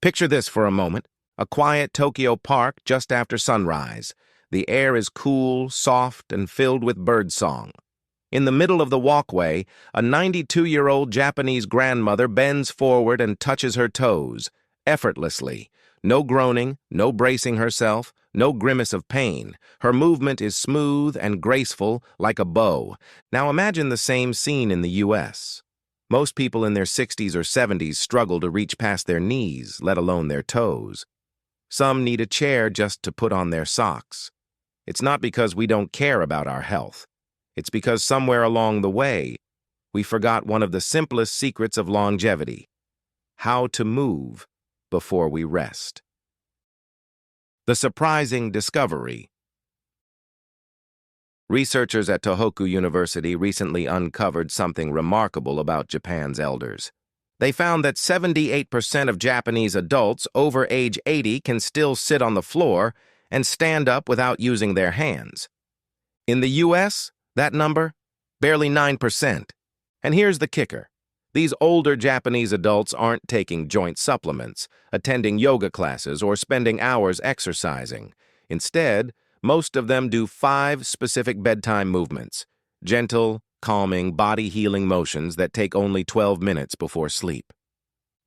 Picture this for a moment. A quiet Tokyo park just after sunrise. The air is cool, soft, and filled with birdsong. In the middle of the walkway, a 92-year-old Japanese grandmother bends forward and touches her toes, effortlessly. No groaning, no bracing herself, no grimace of pain. Her movement is smooth and graceful, like a bow. Now imagine the same scene in the U.S. Most people in their 60s or 70s struggle to reach past their knees, let alone their toes. Some need a chair just to put on their socks. It's not because we don't care about our health. It's because somewhere along the way, we forgot one of the simplest secrets of longevity: how to move before we rest. The surprising discovery. Researchers at Tohoku University recently uncovered something remarkable about Japan's elders. They found that 78% of Japanese adults over age 80 can still sit on the floor and stand up without using their hands. In the U.S., that number? Barely 9%. And here's the kicker. These older Japanese adults aren't taking joint supplements, attending yoga classes, or spending hours exercising. Instead, most of them do 5 specific bedtime movements, gentle, calming, body-healing motions that take only 12 minutes before sleep.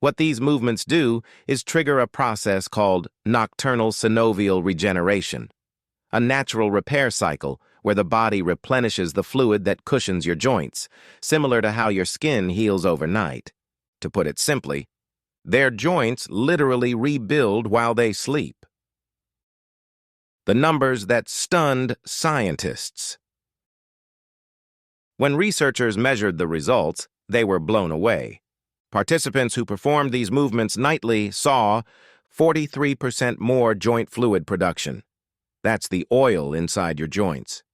What these movements do is trigger a process called nocturnal synovial regeneration, a natural repair cycle where the body replenishes the fluid that cushions your joints, similar to how your skin heals overnight. To put it simply, their joints literally rebuild while they sleep. The numbers that stunned scientists. When researchers measured the results, they were blown away. Participants who performed these movements nightly saw 43% more joint fluid production. That's the oil inside your joints.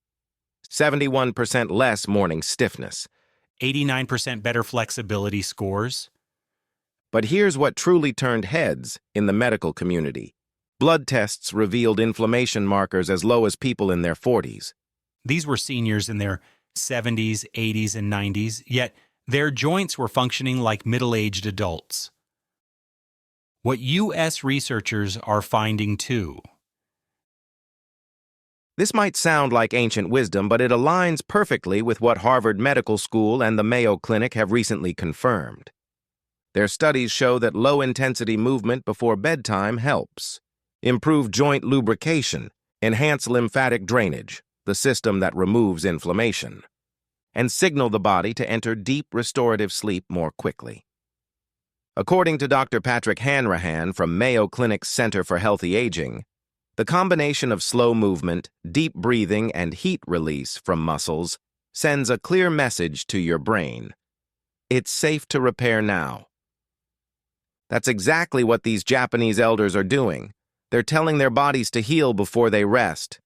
71% less morning stiffness. 89% better flexibility scores. But here's what truly turned heads in the medical community. Blood tests revealed inflammation markers as low as people in their 40s. These were seniors in their 70s, 80s, and 90s, yet their joints were functioning like middle-aged adults. What U.S. researchers are finding too. This might sound like ancient wisdom, but it aligns perfectly with what Harvard Medical School and the Mayo Clinic have recently confirmed. Their studies show that low-intensity movement before bedtime helps improve joint lubrication, enhance lymphatic drainage, the system that removes inflammation, and signal the body to enter deep restorative sleep more quickly. According to Dr. Patrick Hanrahan from Mayo Clinic's Center for Healthy Aging, the combination of slow movement, deep breathing, and heat release from muscles sends a clear message to your brain. It's safe to repair now. That's exactly what these Japanese elders are doing. They're telling their bodies to heal before they rest.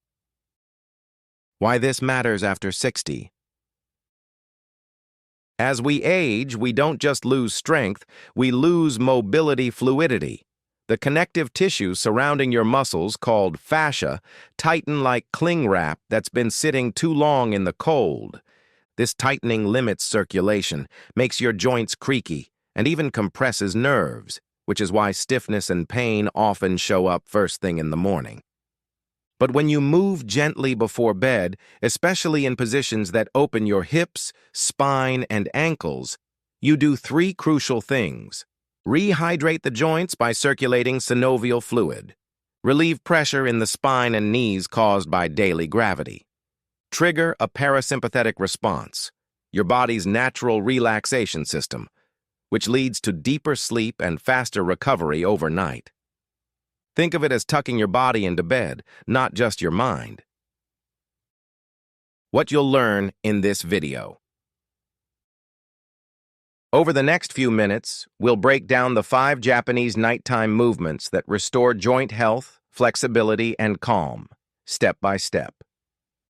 Why this matters after 60. As we age, we don't just lose strength, we lose mobility fluidity. The connective tissue surrounding your muscles, called fascia, tighten like cling wrap that's been sitting too long in the cold. This tightening limits circulation, makes your joints creaky, and even compresses nerves, which is why stiffness and pain often show up first thing in the morning. But when you move gently before bed, especially in positions that open your hips, spine, and ankles, you do 3 crucial things. Rehydrate the joints by circulating synovial fluid. Relieve pressure in the spine and knees caused by daily gravity. Trigger a parasympathetic response, your body's natural relaxation system, which leads to deeper sleep and faster recovery overnight. Think of it as tucking your body into bed, not just your mind. What you'll learn in this video. Over the next few minutes, we'll break down the 5 Japanese nighttime movements that restore joint health, flexibility, and calm, step by step.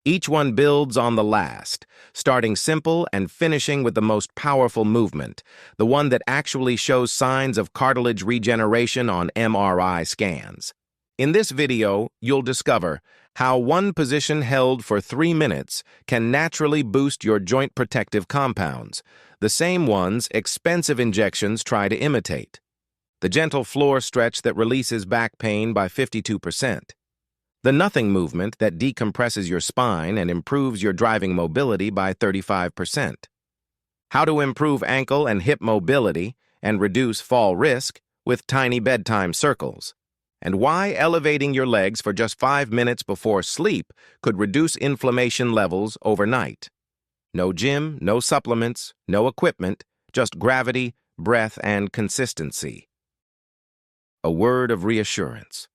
Each one builds on the last, starting simple and finishing with the most powerful movement, the one that actually shows signs of cartilage regeneration on MRI scans. In this video, you'll discover how one position held for 3 minutes can naturally boost your joint protective compounds, the same ones expensive injections try to imitate. the gentle floor stretch that releases back pain by 52%, the nothing movement that decompresses your spine and improves your driving mobility by 35%, how to improve ankle and hip mobility and reduce fall risk with tiny bedtime circles, and why elevating your legs for just 5 minutes before sleep could reduce inflammation levels overnight. No gym, no supplements, no equipment, just gravity, breath, and consistency. A word of reassurance.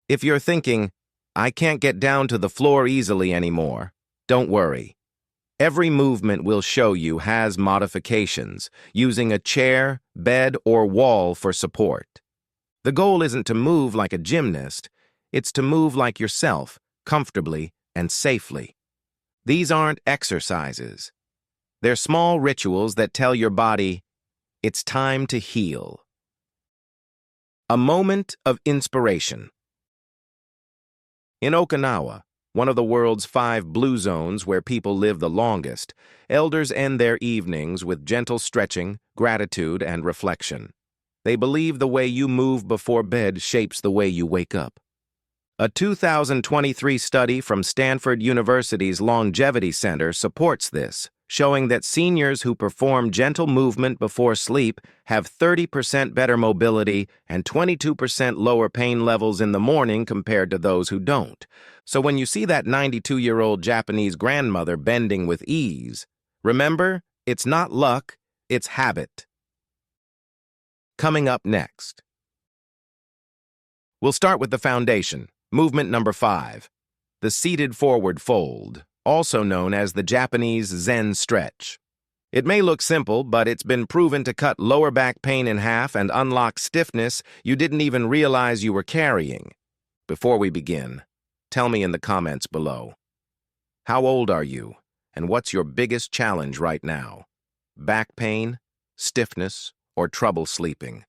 If you're thinking, I can't get down to the floor easily anymore, don't worry. Every movement we'll show you has modifications, using a chair, bed, or wall for support. The goal isn't to move like a gymnast, it's to move like yourself, comfortably and safely. These aren't exercises. They're small rituals that tell your body, it's time to heal. A moment of inspiration. In Okinawa, one of the world's 5 blue zones where people live the longest, elders end their evenings with gentle stretching, gratitude, and reflection. They believe the way you move before bed shapes the way you wake up. A 2023 study from Stanford University's Longevity Center supports this, showing that seniors who perform gentle movement before sleep have 30% better mobility and 22% lower pain levels in the morning compared to those who don't. So when you see that 92-year-old Japanese grandmother bending with ease, remember, it's not luck, it's habit. Coming up next, we'll start with the foundation, movement number 5, the seated forward fold, also known as the Japanese Zen stretch. It may look simple, but it's been proven to cut lower back pain in half and unlock stiffness you didn't even realize you were carrying. Before we begin, tell me in the comments below. How old are you, and what's your biggest challenge right now? Back pain, stiffness, or trouble sleeping?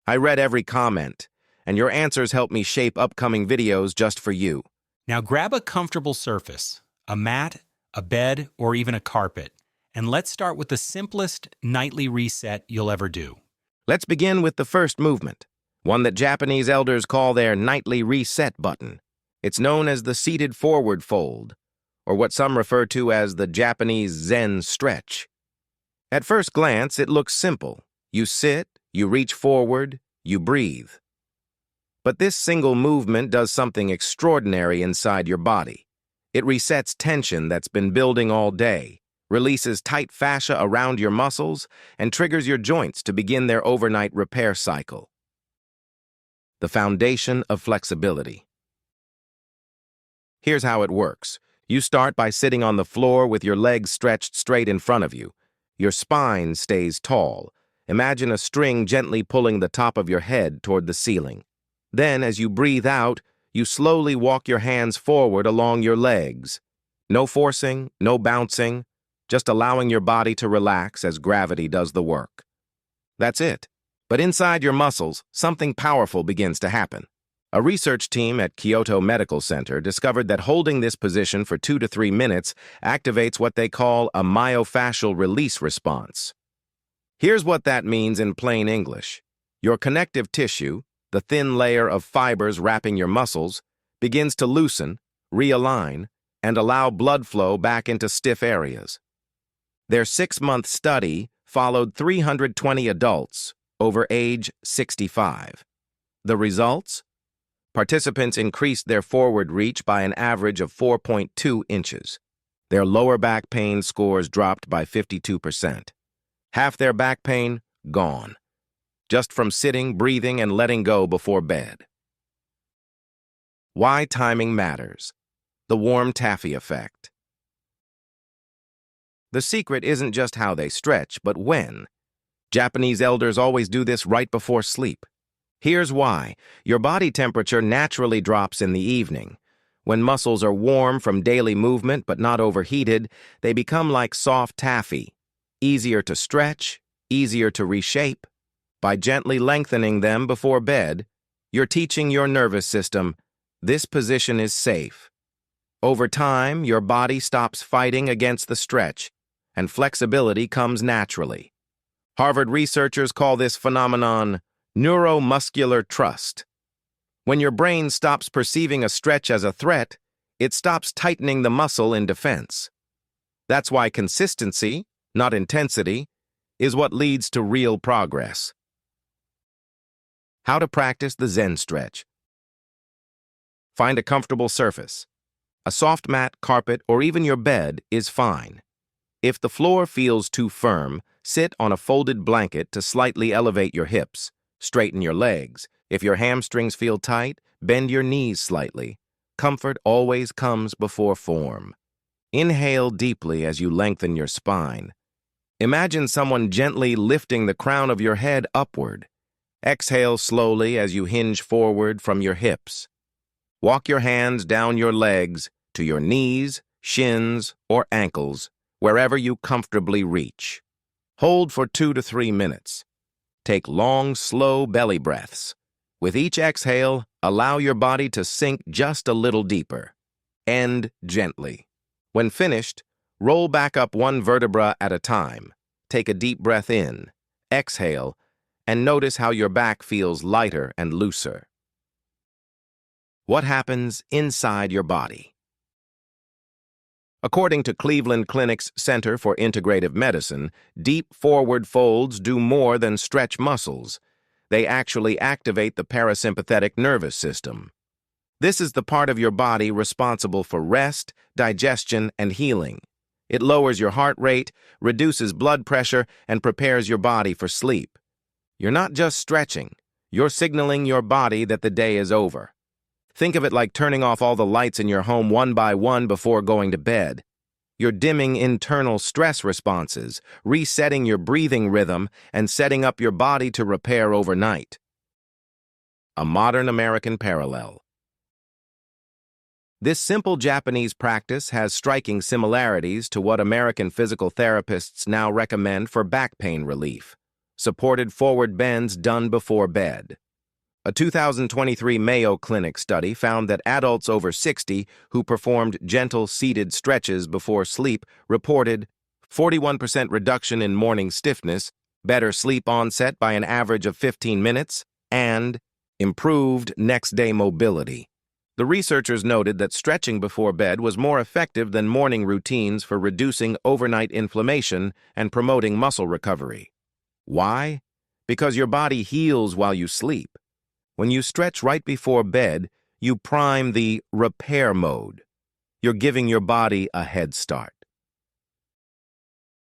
I read every comment, and your answers help me shape upcoming videos just for you. Now grab a comfortable surface, a mat, a bed, or even a carpet, and let's start with the simplest nightly reset you'll ever do. Let's begin with the first movement, one that Japanese elders call their nightly reset button. It's known as the seated forward fold, or what some refer to as the Japanese Zen stretch. At first glance, it looks simple. You sit, you reach forward, you breathe. But this single movement does something extraordinary inside your body. It resets tension that's been building all day, releases tight fascia around your muscles, and triggers your joints to begin their overnight repair cycle. The foundation of flexibility. Here's how it works. You start by sitting on the floor with your legs stretched straight in front of you. Your spine stays tall. Imagine a string gently pulling the top of your head toward the ceiling. Then, as you breathe out, you slowly walk your hands forward along your legs. No forcing, no bouncing, just allowing your body to relax as gravity does the work. That's it. But inside your muscles, something powerful begins to happen. A research team at Kyoto Medical Center discovered that holding this position for 2 to 3 minutes activates what they call a myofascial release response. Here's what that means in plain English. Your connective tissue, the thin layer of fibers wrapping your muscles, begins to loosen, realign, and allow blood flow back into stiff areas. Their 6-month study followed 320 adults over age 65. The results? Participants increased their forward reach by an average of 4.2 inches. Their lower back pain scores dropped by 52%. Half their back pain, gone. Just from sitting, breathing, and letting go before bed. Why timing matters. The warm taffy effect. The secret isn't just how they stretch, but when. Japanese elders always do this right before sleep. Here's why. Your body temperature naturally drops in the evening. When muscles are warm from daily movement but not overheated, they become like soft taffy. Easier to stretch, easier to reshape. By gently lengthening them before bed, you're teaching your nervous system, this position is safe. Over time, your body stops fighting against the stretch, and flexibility comes naturally. Harvard researchers call this phenomenon neuromuscular trust. When your brain stops perceiving a stretch as a threat, it stops tightening the muscle in defense. That's why consistency, not intensity, is what leads to real progress. How to practice the Zen stretch. Find a comfortable surface. A soft mat, carpet, or even your bed is fine. If the floor feels too firm, sit on a folded blanket to slightly elevate your hips. Straighten your legs. If your hamstrings feel tight, bend your knees slightly. Comfort always comes before form. Inhale deeply as you lengthen your spine. Imagine someone gently lifting the crown of your head upward. Exhale slowly as you hinge forward from your hips. Walk your hands down your legs to your knees, shins, or ankles, wherever you comfortably reach. Hold for 2 to 3 minutes. Take long, slow belly breaths. With each exhale, allow your body to sink just a little deeper. End gently. When finished, roll back up one vertebra at a time. Take a deep breath in, exhale, and notice how your back feels lighter and looser. What happens inside your body? According to Cleveland Clinic's Center for Integrative Medicine, deep forward folds do more than stretch muscles. They actually activate the parasympathetic nervous system. This is the part of your body responsible for rest, digestion, and healing. It lowers your heart rate, reduces blood pressure, and prepares your body for sleep. You're not just stretching, you're signaling your body that the day is over. Think of it like turning off all the lights in your home one by one before going to bed. You're dimming internal stress responses, resetting your breathing rhythm, and setting up your body to repair overnight. A modern American parallel. This simple Japanese practice has striking similarities to what American physical therapists now recommend for back pain relief: supported forward bends done before bed. A 2023 Mayo Clinic study found that adults over 60 who performed gentle seated stretches before sleep reported 41% reduction in morning stiffness, better sleep onset by an average of 15 minutes, and improved next-day mobility. The researchers noted that stretching before bed was more effective than morning routines for reducing overnight inflammation and promoting muscle recovery. Why? Because your body heals while you sleep. When you stretch right before bed, you prime the repair mode. You're giving your body a head start.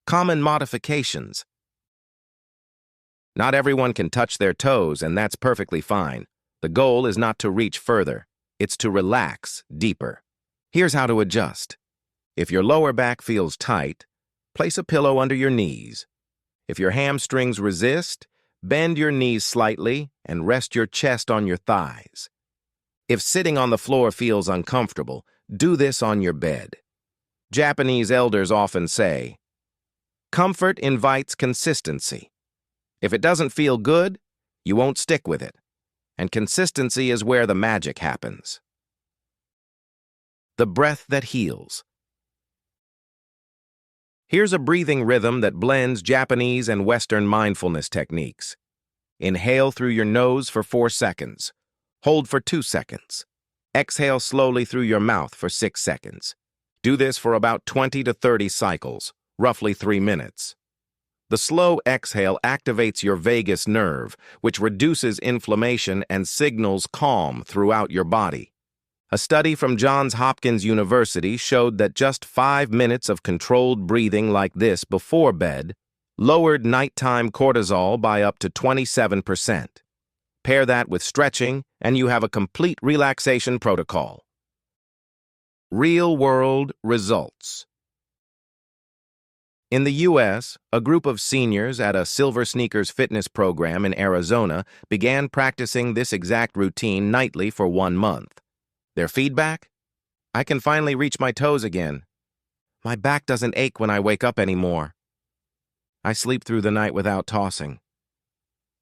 Common modifications. Not everyone can touch their toes, and that's perfectly fine. The goal is not to reach further. It's to relax deeper. Here's how to adjust. If your lower back feels tight, place a pillow under your knees. If your hamstrings resist, bend your knees slightly and rest your chest on your thighs. If sitting on the floor feels uncomfortable, do this on your bed. Japanese elders often say, "Comfort invites consistency." If it doesn't feel good, you won't stick with it. And consistency is where the magic happens. The breath that heals. Here's a breathing rhythm that blends Japanese and Western mindfulness techniques. Inhale through your nose for 4 seconds. Hold for 2 seconds. Exhale slowly through your mouth for 6 seconds. Do this for about 20 to 30 cycles, roughly 3 minutes. The slow exhale activates your vagus nerve, which reduces inflammation and signals calm throughout your body. A study from Johns Hopkins University showed that just 5 minutes of controlled breathing like this before bed lowered nighttime cortisol by up to 27%. Pair that with stretching, and you have a complete relaxation protocol. Real-world results. In the U.S., a group of seniors at a Silver Sneakers fitness program in Arizona began practicing this exact routine nightly for 1 month. Their feedback? "I can finally reach my toes again. My back doesn't ache when I wake up anymore. I sleep through the night without tossing."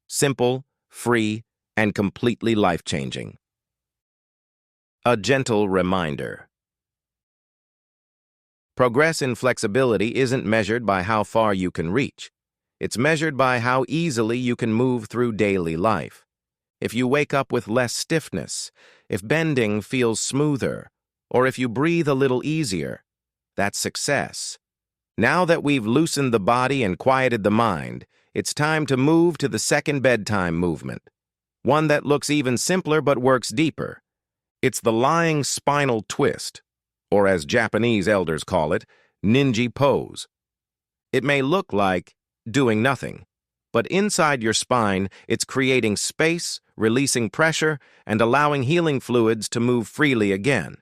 Simple, free, and completely life-changing. A gentle reminder. Progress in flexibility isn't measured by how far you can reach. It's measured by how easily you can move through daily life. If you wake up with less stiffness, if bending feels smoother, or if you breathe a little easier, that's success. Now that we've loosened the body and quieted the mind, it's time to move to the second bedtime movement, one that looks even simpler but works deeper. It's the lying spinal twist, or as Japanese elders call it, ninja pose. It may look like doing nothing, but inside your spine, it's creating space, releasing pressure, and allowing healing fluids to move freely again.